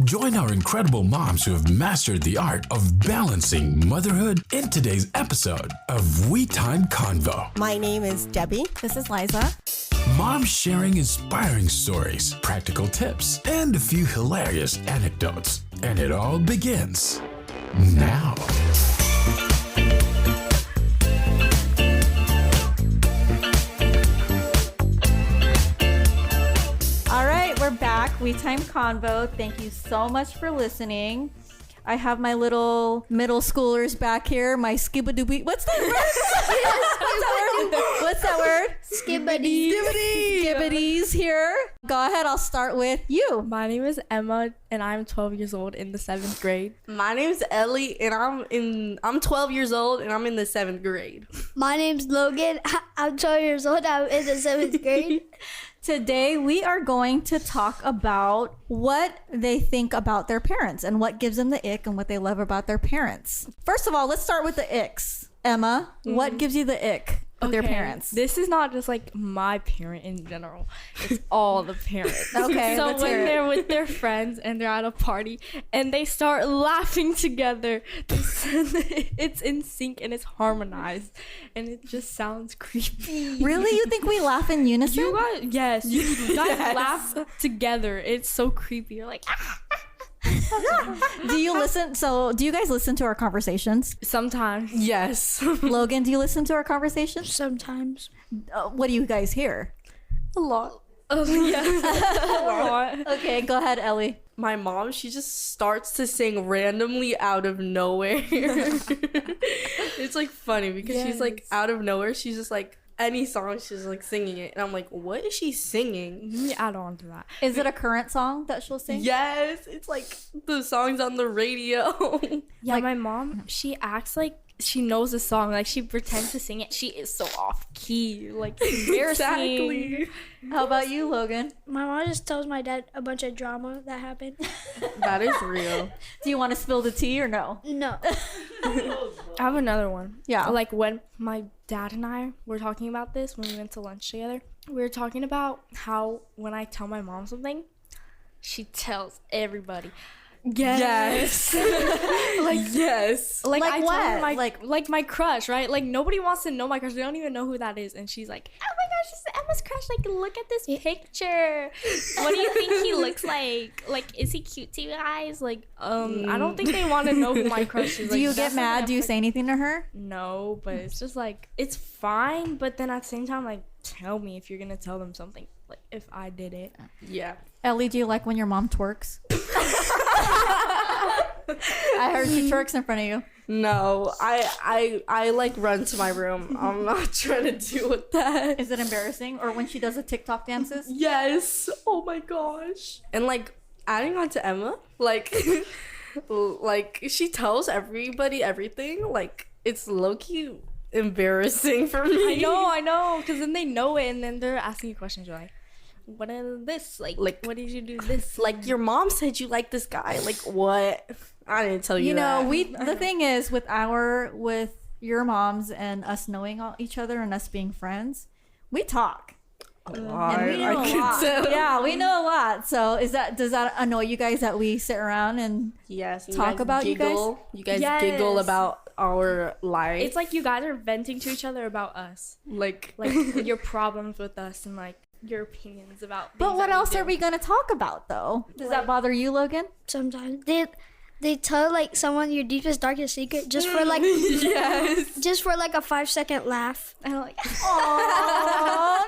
Join our incredible moms who have mastered the art of balancing motherhood in today's episode of We Time Convo. My name is Debbie. This is Liza. Moms sharing inspiring stories, practical tips, and a few hilarious anecdotes. And it all begins now. All right, we're back. We Time Convo. Thank you so much for listening. I have my little middle schoolers back here. My skibadooby. What's that word? What's that word? Skibbity. Skibbities here. Go ahead. I'll start with you. My name is Emma, and I'm 12 years old in the 7th grade. My name's Ellie, and I'm 12 years old, and I'm in the 7th grade. My name's Logan. I'm 12 years old. I'm in the 7th grade. Today, we are going to talk about what they think about their parents and what gives them the ick and what they love about their parents. First of all, let's start with the icks. Emma, what gives you the ick with their parents? This is not just like my parent in general. It's all the parents. Okay, So let's when hear it. they're with their friends and they're at a party and they start laughing together, it's in sync and it's harmonized and it just sounds creepy. Really? You think we laugh in unison? You guys laugh together. It's so creepy. You're like, Do you listen? So, do you guys listen to our conversations? sometimes. Yes. Logan, do you listen to our conversations? Sometimes. What do you guys hear? A lot. Oh, yeah. Okay, go ahead, Ellie. My mom, she just starts to sing randomly out of nowhere. It's like funny because she's like out of nowhere. She's just like any song, she's like singing it. And I'm like, what is she singing? Let me add on to that. Is it a current song that she'll sing? Yes, it's like the songs on the radio. Yeah, my mom, she acts like she knows the song. Like, she pretends to sing it. She is so off key. Like, embarrassing. Exactly. How about you, Logan? My mom just tells my dad a bunch of drama that happened. That is real. Do you want to spill the tea or no? No. I have another one. Yeah. Like, when my dad and I were talking about this, when we went to lunch together, we were talking about how when I tell my mom something, she tells everybody. Yes. Like, yes. Like I what? tell her like my crush, right? Like, nobody wants to know my crush. They don't even know who that is. And she's like, oh my gosh, this is Emma's crush. Like, look at this picture. What do you think he looks like? Like, is he cute to you guys? Like, I don't think they want to know who my crush is. Do you Like, get that's mad? something Do you I'm say anything to her? no, but it's just like, it's fine. But then at the same time, like, tell me if you're going to tell them something. Like, if I did it. Yeah. Ellie, do you like when your mom twerks? I heard she twerks in front of you. No, I like run to my room. I'm not trying to deal with that. Is it embarrassing? Or when she does the TikTok dances? Yes. Oh my gosh. And like adding on to Emma, like like she tells everybody everything. Like, it's low-key embarrassing for me. I know, because then they know it, and then they're asking you questions. You're like, what is this? Like, what did you do this? Like, your mom said you like this guy. Like, what? I didn't tell you, You know, that. the thing is with your moms and us knowing each other and us being friends, we talk. a lot. And we know I a can lot. tell. Yeah, we know a lot. So does that annoy you guys that we sit around and Yes. You talk guys about giggle. You guys Yes. giggle about our life. It's like you guys are venting to each other about us, like like your problems with us and like your opinions about. But things what that else do. are we gonna talk about though? Does that bother you, Logan? Sometimes. They tell like someone your deepest, darkest secret just for like yes. just for like a 5-second laugh. And I'm like, Oh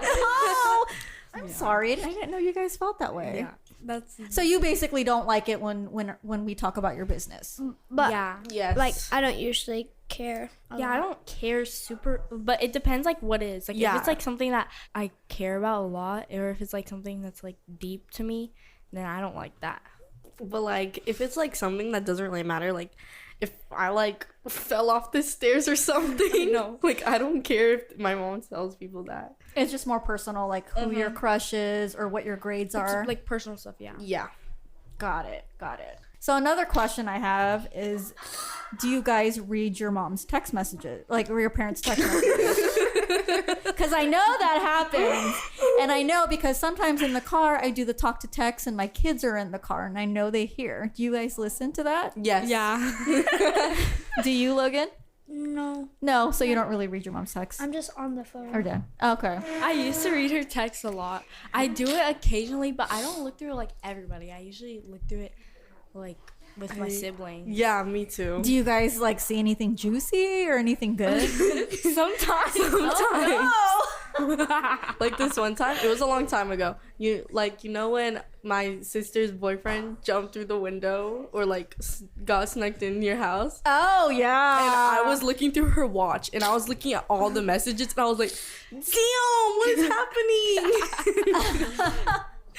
no! I'm sorry. I didn't know you guys felt that way. yeah, that's So you basically don't like it when we talk about your business. But yeah. Yes. like I don't usually care. Yeah, I don't care super, but it depends like what it is. Like, Yeah. if it's like something that I care about a lot, or if it's like something that's like deep to me, then I don't like that. But like, if it's like something that doesn't really matter, like if I like fell off the stairs or something, No. like I don't care if my mom tells people that. It's just more personal, like who your crush is or what your grades are. It's, like, personal stuff. Yeah. Yeah. Got it. So another question I have is, do you guys read your mom's text messages, like or your parents' text messages? Because I know that happens. And I know because sometimes in the car, I do the talk to text and my kids are in the car and I know they hear. Do you guys listen to that? Yes. Yeah. Do you, Logan? No, No, so you don't really read your mom's text? I'm just on the phone. Or dad? Okay. I used to read her texts a lot. I do it occasionally, but I don't look through like everybody. I usually look through it like with my siblings. Yeah, me too. Do you guys like see anything juicy or anything good? Sometimes. Like this one time, it was a long time ago. You know when my sister's boyfriend jumped through the window or like got snuck in your house? Oh yeah. And I was looking through her watch and I was looking at all the messages and I was like, damn, what is happening?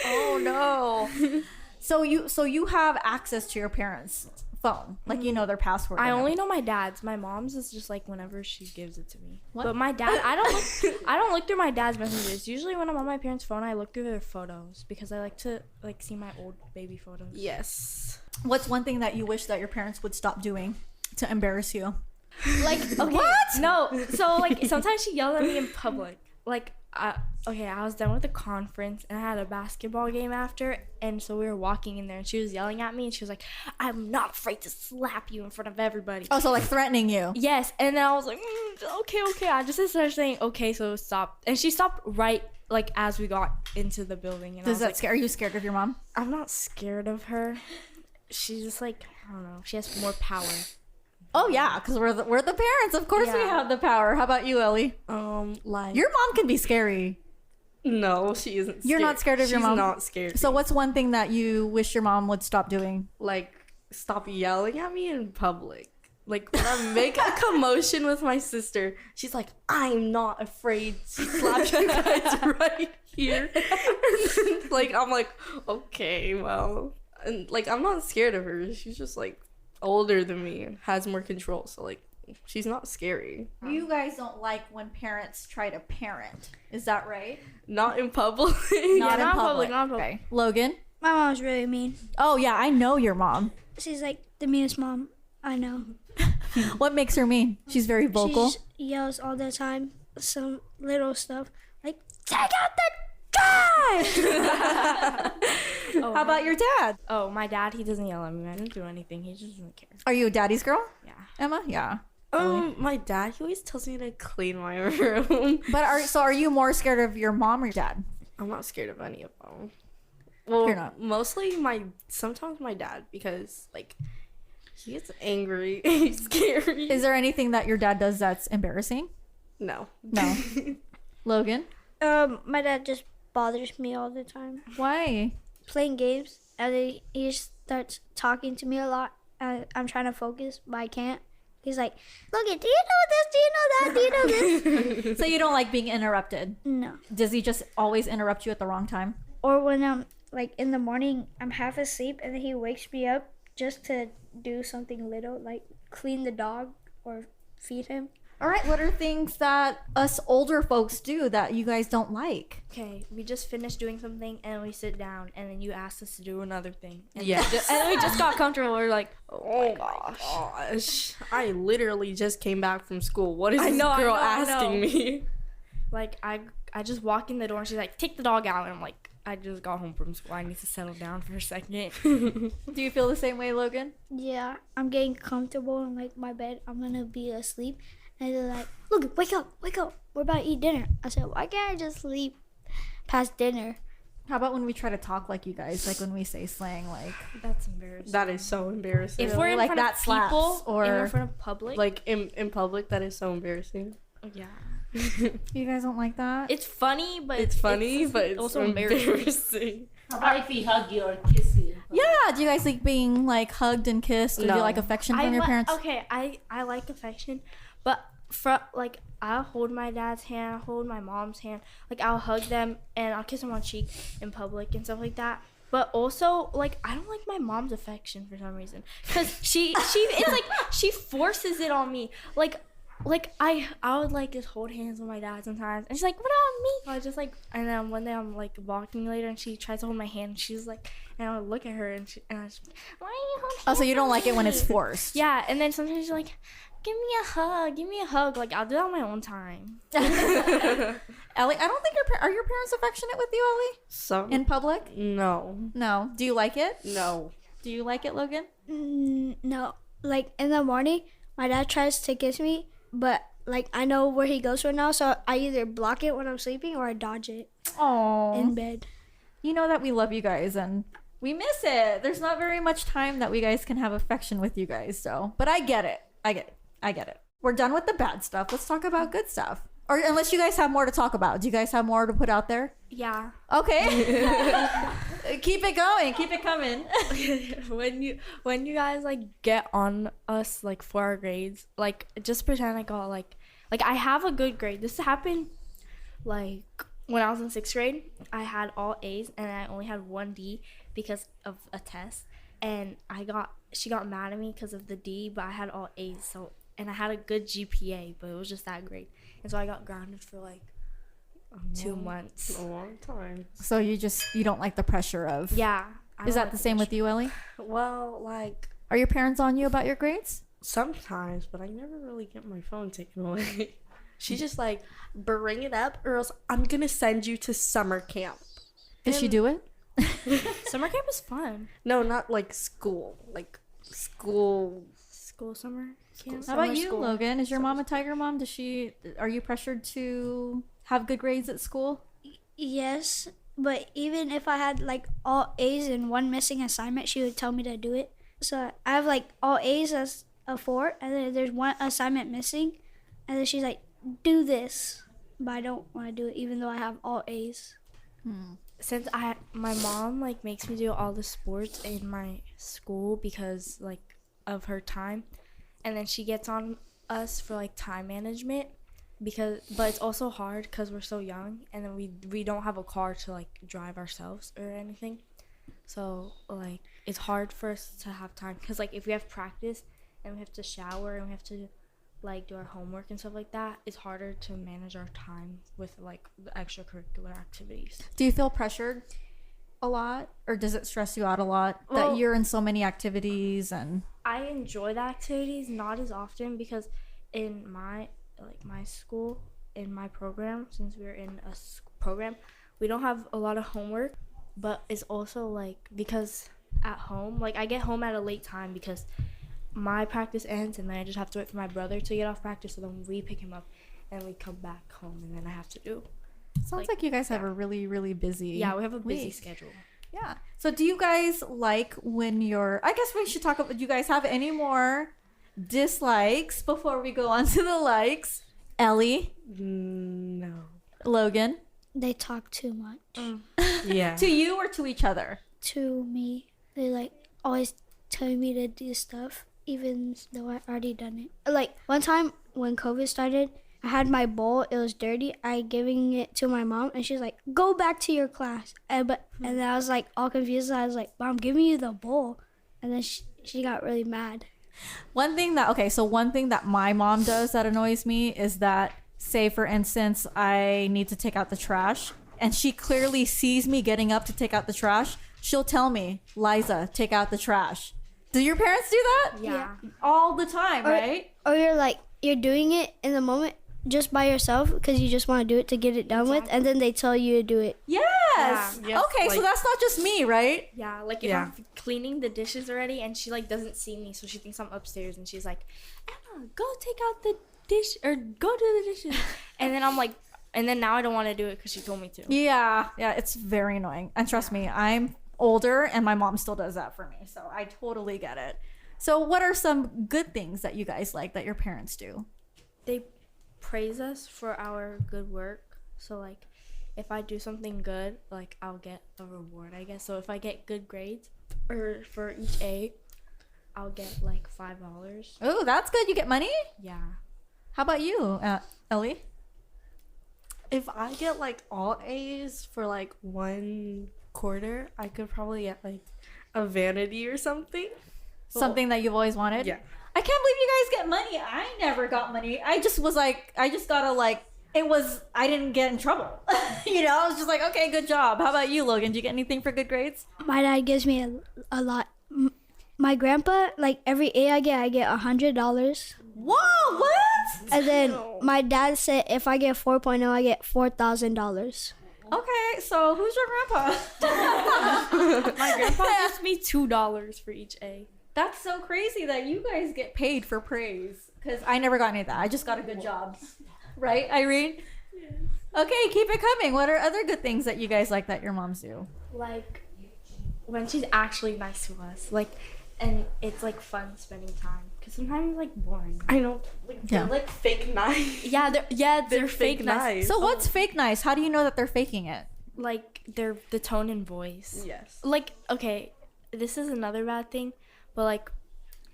Oh no. So you have access to your parents' phone, like you know their password. I and only everything. know my dad's. My mom's is just like whenever she gives it to me. What? But my dad, I don't look through my dad's messages. Usually when I'm on my parents' phone, I look through their photos because I like to like see my old baby photos. Yes. What's one thing that you wish that your parents would stop doing to embarrass you? Like okay, What? No, so like sometimes she yells at me in public. Like I was done with the conference and I had a basketball game after, and so we were walking in there and she was yelling at me and she was like, "I'm not afraid to slap you in front of everybody." Oh, so like threatening you. Yes, and then I was like, okay. I just started saying, okay, so stop. And she stopped right like as we got into the building. And I Does was that like, scare? Are you scared of your mom? I'm not scared of her. She's just like, I don't know. She has more power. Oh yeah, because we're the parents. Of course we Yeah. have the power. How about you, Ellie? Like Your mom can be scary. no, she isn't. You're not scared of your mom? She's not scared. So what's one thing that you wish your mom would stop doing? Like stop yelling at me in public. Like when I make a commotion with my sister, she's like, "I'm not afraid to slap you guys right here." Like I'm like, okay, well, and like I'm not scared of her. She's just like older than me, has more control. So like, she's not scary. You guys don't like when parents try to parent. Is that right? Not in public. Not in public. not in public. Okay. Logan? My mom's really mean. Oh yeah, I know your mom. She's like the meanest mom I know. What makes her mean? She's very vocal. She yells all the time. Some little stuff like, "Take out the trash!" Oh, How about your dad? Oh, my dad, he doesn't yell at me. I didn't do anything. He just doesn't care. Are you a daddy's girl? Yeah. Emma? Yeah. My dad, he always tells me to clean my room. But are you more scared of your mom or your dad? I'm not scared of any of them. Well, You're not. mostly sometimes my dad, because like he gets angry. He's scary. Is there anything that your dad does that's embarrassing? No. No. Logan? My dad just bothers me all the time. Why? Playing games, and then he starts talking to me a lot. I'm trying to focus, but I can't. He's like, "Logan, do you know this? Do you know that? Do you know this?" So you don't like being interrupted? No. Does he just always interrupt you at the wrong time? Or when I'm like in the morning, I'm half asleep, and then he wakes me up just to do something little, like clean the dog or feed him. All right, what are things that us older folks do that you guys don't like? Okay, we just finished doing something and we sit down and then you asked us to do another thing. And Yes. and then we just got comfortable. We're like, Oh my gosh. I literally just came back from school. What is I this know, I girl know, I asking know. me? like I just walk in the door and she's like, "Take the dog out." And I'm like, I just got home from school. I need to settle down for a second. Do you feel the same way, Logan? Yeah, I'm getting comfortable in like my bed. I'm gonna be asleep, and they're like, "Logan, wake up, wake up. We're about to eat dinner." I said, "Why can't I just sleep past dinner?" How about when we try to talk like you guys, like when we say slang, like That's embarrassing. That is so embarrassing. If we're in Like front that of slaps, people or- in front of public, like in public, that is so embarrassing. yeah, you guys don't like that? it's funny, but It's funny, but it's also also embarrassing. embarrassing. How about if he hug you or kiss you? Yeah. Do you guys like being like hugged and kissed? Or do you No. like affection from your parents? Okay, I like affection, but for like I'll hold my dad's hand, I'll hold my mom's hand, like I'll hug them and I'll kiss them on cheek in public and stuff like that. But also, like, I don't like my mom's affection for some reason, because she it's like she forces it on me. Like I would like just hold hands with my dad sometimes, and she's like, "What about me?" I just like, and then one day I'm like walking later, and she tries to hold my hand, and she's like, and I would look at her and I was, why are you holding Oh, so you don't hands like on it when me?" it's forced. Yeah, and then sometimes she's like, give me a hug. Like, I'll do that on my own time. Ellie, I don't think are your parents affectionate with you, Ellie? Some In public? no, No. Do you like it? no. Do you like it, Logan? No, like in the morning, my dad tries to kiss me, but like I know where he goes for now, so I either block it when I'm sleeping or I dodge it Oh. in bed. You know that we love you guys and we miss it. There's not very much time that we guys can have affection with you guys, so. But I get it. I get it. We're done with the bad stuff. Let's talk about good stuff. Or unless you guys have more to talk about. Do you guys have more to put out there? Yeah. Okay. Keep it going. Keep it coming. when you guys like get on us like for our grades, like just pretend I got like I have a good grade. This happened like when I was in 6th grade. I had all A's and I only had 1 D because of a test, and she got mad at me because of the D, but I had all A's, so, and I had a good GPA, but it was just that grade, and so I got grounded for like 2 months. A long time. So you don't like the pressure of. Yeah. Is that the same with you, Ellie? Well, like Are your parents on you about your grades? sometimes, but I never really get my phone taken away. She just like bring it up, or else I'm gonna send you to summer camp. Did she do it? Summer camp is fun. No, not like school. Like school. School summer camp. How about Summer you, school. Logan? Is your mom a tiger mom? Are you pressured to have good grades at school? Yes, but even if I had like all A's and 1 missing assignment, she would tell me to do it. So I have like all A's as a 4, and then there's 1 assignment missing, and then she's like, do this, but I don't want to do it even though I have all A's. Since my mom like makes me do all the sports in my school because like of her time, and then she gets on us for like time management but it's also hard because we're so young, and then we don't have a car to like drive ourselves or anything, so like it's hard for us to have time because like if we have practice and we have to shower and we have to like do our homework and stuff like that, it's harder to manage our time with like the extracurricular activities. Do you feel pressured a lot, or does it stress you out a lot Well- that you're in so many activities? And I enjoy the activities, not as often, because in my school, in my program, since we're in a program, we don't have a lot of homework, but it's also like because at home, like I get home at a late time because my practice ends and then I just have to wait for my brother to get off practice, so then we pick him up and we come back home, and then I have to do. sounds like you guys have a really, really busy. Yeah, we have a busy week. schedule. Yeah. So do you guys like when you're, I guess we should talk about, do you guys have any more dislikes before we go on to the likes? Ellie, No. Logan, They talk too much Yeah. to you or to each other? to me. They like always telling me to do stuff even though I already done it. Like one time when COVID started, I had my bowl, it was dirty. I giving it to my mom, and she's like, go back to your class. And then I was like all confused. I was like, Mom, give me the bowl. And then she got really mad. One thing that my mom does that annoys me is that, say for instance, I need to take out the trash and she clearly sees me getting up to take out the trash. She'll tell me, Liza, take out the trash. Do your parents do that? Yeah. All the time, right? Or you're doing it in the moment just by yourself because you just want to do it to get it done with, and then they tell you to do it. Yes. Yeah. Yes, Okay, so like- that's not just me, right? Yeah, like if Yeah. I'm cleaning the dishes already and she like doesn't see me, so she thinks I'm upstairs and she's like, Emma, go take out the dish or go do the dishes. And then I'm like, and then now I don't want to do it because she told me to. Yeah, it's very annoying. And trust me, I'm older and my mom still does that for me. So I totally get it. So what are some good things that you guys like that your parents do? They praise us for our good work. So like if I do something good, like I'll get a reward, I guess. So if I get good grades or for each A, I'll get like $5. Oh, that's good. You get money? Yeah. How about you, Ellie? If I get like all A's for like 1 quarter, I could probably get like a vanity or something. Something that you've always wanted? Yeah. I can't believe you guys get money. I never got money. I just was like, I just got a like I didn't get in trouble. You know, I was just like, okay, good job. How about you, Logan? Do you get anything for good grades? My dad gives me a lot. My grandpa, like every A I get $100. Whoa, what? And then my dad said if I get 4.0, I get $4,000. Okay, so who's your grandpa? My grandpa gives me $2 for each A. That's so crazy that you guys get paid for praise. Because I never got any of that. I just got a good job. Right, Irene? Yes. Okay, keep it coming. What are other good things that you guys like that your moms do? Like when she's actually nice to us, like, and it's like fun spending time. Cause sometimes it's like boring. I know. Like, Yeah. they're like fake nice. Yeah, they're fake nice. So what's fake nice? How do you know that they're faking it? Like they're the tone and voice. Yes. Like, okay, this is another bad thing, but like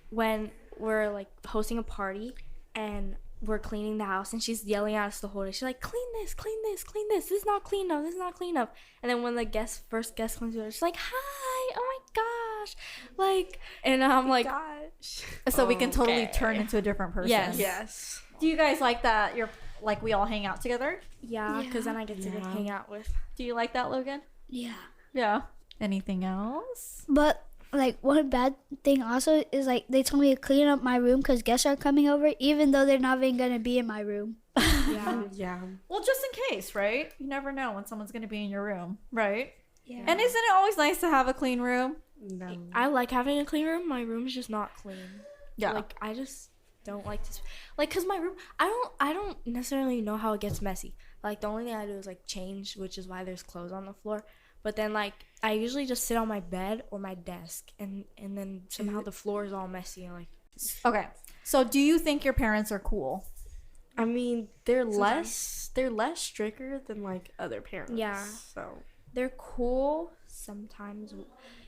when we're like hosting a party and we're cleaning the house and she's yelling at us the whole day. She's like, clean this, clean this, clean this. This is not clean enough. This is not clean enough. And then when the first guest comes to her, she's like, hi, oh my gosh. Like, and I'm like, Gosh. So we can totally Okay. turn into a different person. Yes. Yes. Do you guys like that? We all hang out together? yeah, because then I get to hang out with. Do you like that, Logan? Yeah. Yeah. Anything else? But like one bad thing also is like they told me to clean up my room because guests are coming over, even though they're not even gonna be in my room. Yeah. Yeah. Well, just in case, right? You never know when someone's going to be in your room, right? Yeah. And isn't it always nice to have a clean room? No. I like having a clean room. My room's just not clean. Yeah. Like I just don't like to like cuz my room I don't necessarily know how it gets messy. Like the only thing I do is like change, which is why there's clothes on the floor. But then like I usually just sit on my bed or my desk and then somehow the floor is all messy and like Okay. So do you think your parents are cool? I mean, they're less stricter than like other parents. Yeah. So they're cool sometimes.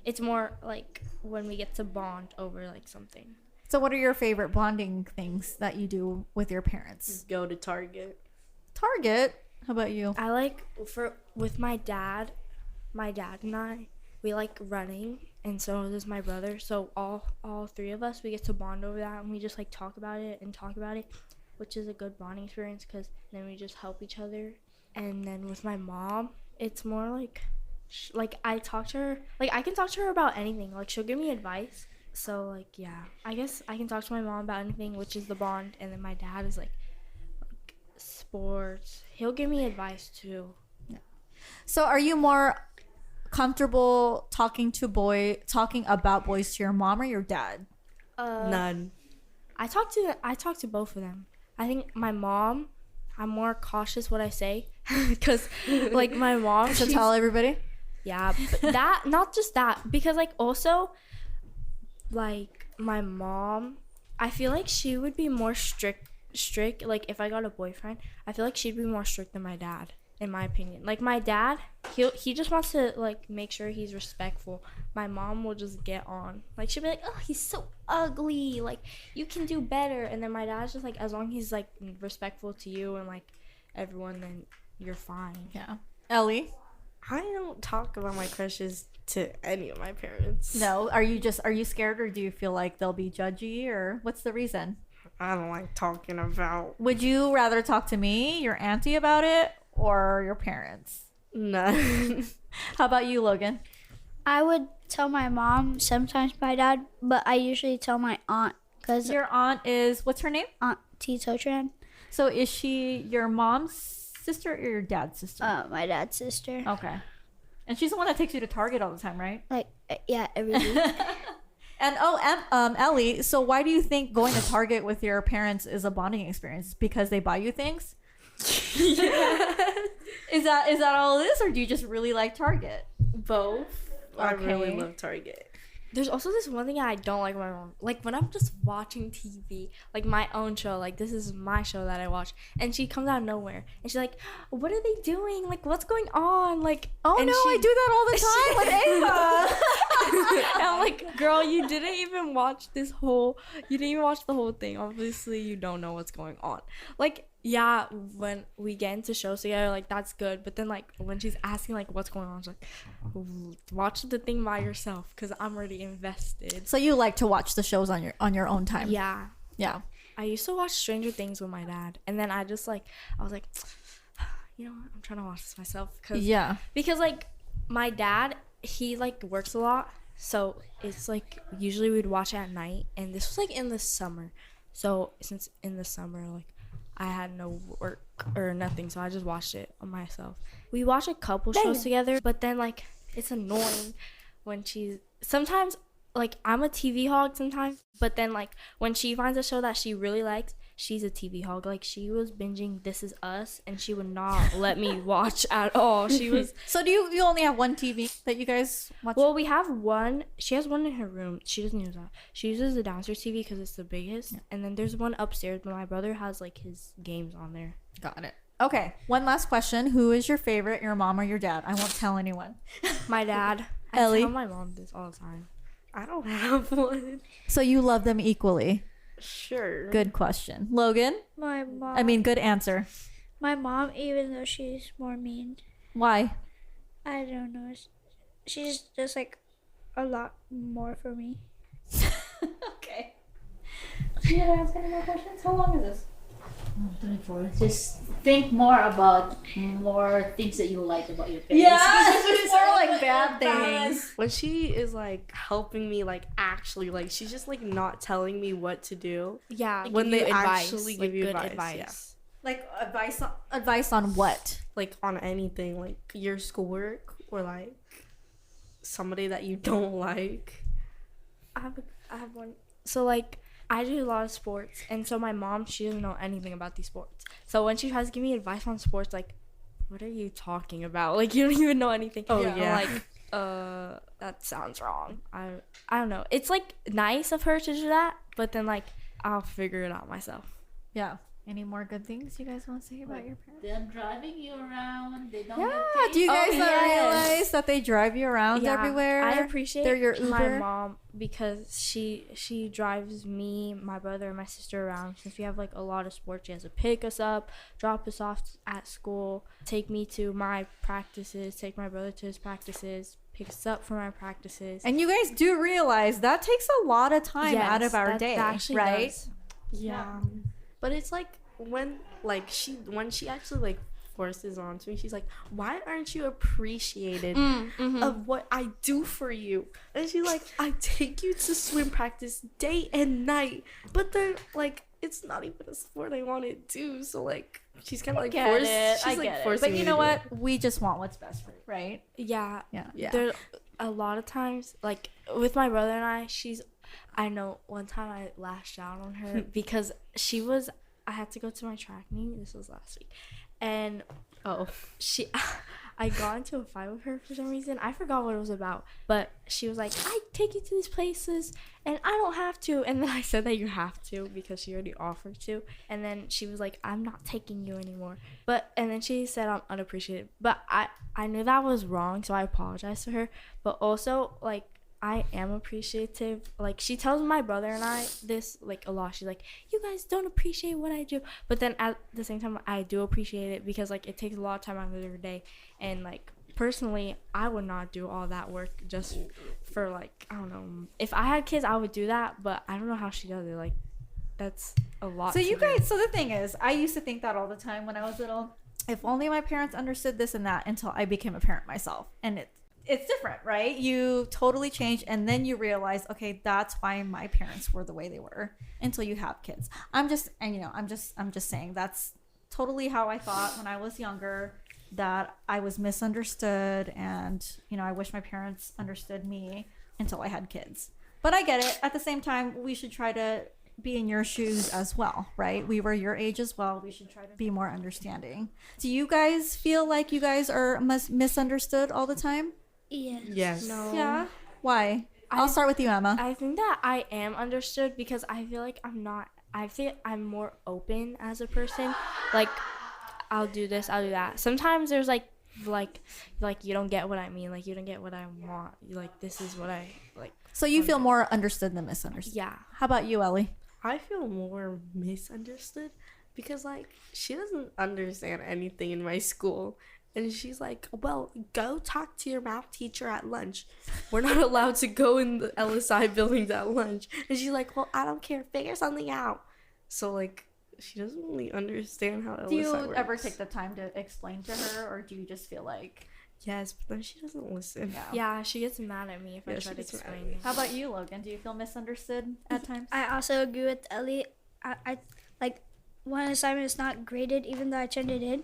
It's more like when we get to bond over like something. So what are your favorite bonding things that you do with your parents? go to Target. Target? How about you? I like with my dad and I, we like running, and so does my brother. So all three of us, we get to bond over that, and we just like talk about it, which is a good bonding experience because then we just help each other. And then with my mom, it's more like I talk to her, like I can talk to her about anything. Like she'll give me advice. So like yeah, I guess I can talk to my mom about anything, which is the bond. And then my dad is like sports. He'll give me advice too. So are you more comfortable talking about boys to your mom or your dad? None. I talk to both of them. I think my mom, I'm more cautious what I say because like my mom To tell everybody? yeah, but that not just that, because like also like my mom, I feel like she would be more strict like if I got a boyfriend, I feel like she'd be more strict than my dad, in my opinion. Like my dad, he just wants to like make sure he's respectful. My mom will just get on, like she'll be like, oh, he's so ugly, like you can do better. And then my dad's just like, as long as he's like respectful to you and like everyone, then you're fine. Yeah. Ellie? I don't talk about my crushes to any of my parents. No. Are you scared, or do you feel like they'll be judgy, or what's the reason? I don't like talking about. Would you rather talk to me, your auntie, about it, or your parents? None. How about you, Logan? I would tell my mom, sometimes my dad, but I usually tell my aunt because Your aunt is, what's her name? Aunt Tito Tran, So is she your mom's sister or your dad's sister? my dad's sister. Okay. And she's the one that takes you to Target all the time, right? Like yeah, every week. And Ellie, so why do you think going to Target with your parents is a bonding experience? Because they buy you things? Is that all it is, or do you just really like Target? Both. I really Okay. love Target. There's also this one thing I don't like about my mom. Like when I'm just watching TV, like my own show, like this is my show that I watch, and she comes out of nowhere and she's like, "What are they doing? Like what's going on?" Like, Oh and no, I do that all the time with Ava. And I'm like, girl, you didn't even watch the whole thing. Obviously, you don't know what's going on. Like, yeah, when we get into shows together, like that's good. But then, like when she's asking like what's going on, she's like, watch the thing by yourself because I'm already invested. So you like to watch the shows on your own time? Yeah. Yeah. I used to watch Stranger Things with my dad, and then I was like, you know what? I'm trying to watch this myself because like my dad, he like works a lot, so it's like usually we'd watch it at night, and this was like in the summer. So since in the summer, like I had no work or nothing, so I just watched it on myself. We watch a couple shows together, but then like it's annoying when sometimes like I'm a TV hog sometimes, but then like when she finds a show that she really likes, she's a TV hog. Like she was binging This Is Us, and she would not let me watch at all. She was. So do you only have one TV that you guys watch? Well, we have one. She has one in her room. She doesn't use that. She uses the downstairs TV because it's the biggest, and then there's one upstairs. But my brother has like his games on there. Got it. Okay, one last question. Who is your favorite, your mom or your dad? I won't tell anyone. My dad. Ellie? I tell my mom this all the time. I don't have one. So you love them equally? Sure. Good question. Logan? My mom. I mean, good answer. My mom, even though she's more mean, Why? I don't know. She's just like a lot more for me. Okay. Do you ask any more questions? How long is this? 24. Just think more about more things that you like about your parents. Yeah, it's more like bad things. When she is like helping me, like actually, like she's just like not telling me what to do. Yeah. When give they you advice, actually like give you good advice. Like advice on what? Like on anything, like your schoolwork or like somebody that you don't like. I have one. So like I do a lot of sports, and so my mom, she doesn't know anything about these sports. So when she tries to give me advice on sports, like, what are you talking about? Like, you don't even know anything. Oh, yeah. I'm like, that sounds wrong. I don't know. It's like nice of her to do that, but then like I'll figure it out myself. Yeah. Any more good things you guys want to say about your parents? They're driving you around. They don't Yeah. get paid. Do you guys not yes. realize that they drive you around everywhere? I appreciate They're your my Uber. mom because she drives me, my brother, and my sister around. Since we have like a lot of sports, she has to pick us up, drop us off at school, take me to my practices, take my brother to his practices, pick us up from our practices. And you guys do realize that takes a lot of time out of our that day, actually right? does. Yeah. But it's like when she actually like forces onto me, she's like, why aren't you appreciated of what I do for you? And she's like, I take you to swim practice day and night, but then like it's not even a sport I want to do. So like she's kind of like forced. She's like forcing But me you to know do what? it. We just want what's best for you, right? Yeah. Yeah. There a lot of times, like with my brother and I know one time I lashed out on her because I had to go to my track meet. This was last week. And I got into a fight with her for some reason. I forgot what it was about. But she was like, I take you to these places and I don't have to. And then I said that you have to because she already offered to. And then she was like, I'm not taking you anymore. And then she said I'm unappreciated. But I knew that was wrong, so I apologized to her. But also, like, I am appreciative. Like, she tells my brother and I this, like, a lot. She's like, you guys don't appreciate what I do. But then at the same time, I do appreciate it because, like, it takes a lot of time out of their day. And, like, personally, I would not do all that work just for, like, I don't know. If I had kids, I would do that. But I don't know how she does it. Like, that's a lot. So you to do. guys, so the thing is, I used to think that all the time when I was little. If only my parents understood this and that until I became a parent myself. And it's different, right? You totally change, and then you realize, okay, that's why my parents were the way they were until you have kids. I'm just saying that's totally how I thought when I was younger, that I was misunderstood, and I wish my parents understood me until I had kids. But I get it. At the same time, we should try to be in your shoes as well, right? We were your age as well. We should try to be more understanding. Do you guys feel like you guys are misunderstood all the time? Yes. No. Yeah. Why? I'll start with you, Emma. I think that I am understood because I feel like I feel I'm more open as a person. Like, I'll do this, I'll do that. Sometimes there's like you don't get what I mean. Like, you don't get what I want. Like, this is what I like. So you feel more understood than misunderstood. Yeah. How about you, Ellie? I feel more misunderstood because like she doesn't understand anything in my school. And she's like, well, go talk to your math teacher at lunch. We're not allowed to go in the LSI buildings at lunch. And she's like, well, I don't care. Figure something out. So like she doesn't really understand how Do you LSI works. ever take the time to explain to her, or do you just feel like... Yes, but then she doesn't listen. Yeah, she gets mad at me if I Yeah, try she to gets mad at explain me. it. How about you, Logan? Do you feel misunderstood at times? I also agree with Ellie. I like one assignment is not graded even though I turned it in,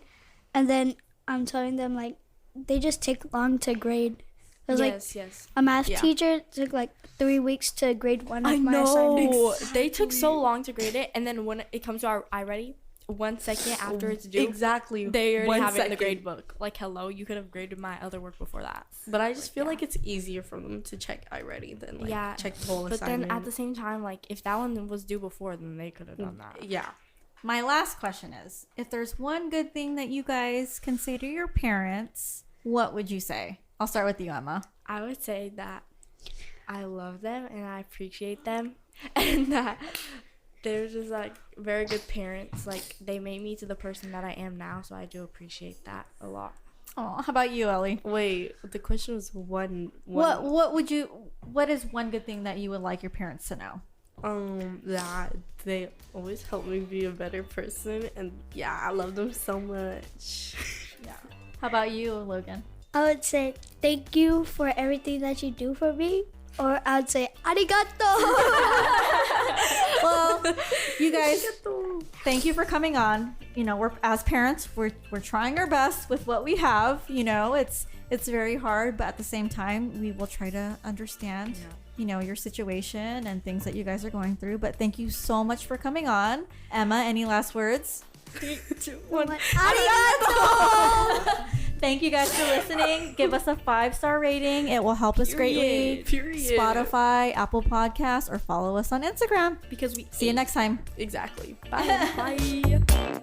and then I'm telling them like they just take long to grade. It was Yes. a math Yeah. teacher took like 3 weeks to grade one of I my know. assignments. They took so long to grade it, and then when it comes to our iReady, 1 second after it's due, Exactly. they already 1 have it in the second. grade book. Like, hello, you could have graded my other work before that. But I just feel like it's easier for them to check iReady than like Yeah, check the whole But assignment. then at the same time, like, if that one was due before, then they could have done that. Yeah. My last question is, if there's one good thing that you guys can say to your parents, what would you say? I'll start with you, Emma. I would say that I love them and I appreciate them, and that they're just like very good parents. Like, they made me to the person that I am now, so I do appreciate that a lot. Oh, how about you, Ellie? Wait, the question was one. What is one good thing that you would like your parents to know? That they always help me be a better person, and yeah, I love them so much. Yeah. How about you, Logan? I would say thank you for everything that you do for me, or I would say arigato. Well, you guys, thank you for coming on. You know, we're as parents, we're trying our best with what we have. You know, it's very hard, but at the same time, we will try to understand. You know, your situation and things that you guys are going through. But thank you so much for coming on. Emma, any last words? 3, 2, 1. Arigato! Thank you guys for listening. Give us a 5-star rating. It will help us greatly. Period. Spotify, Apple Podcasts, or follow us on Instagram. Because we See you next time. Exactly. Bye.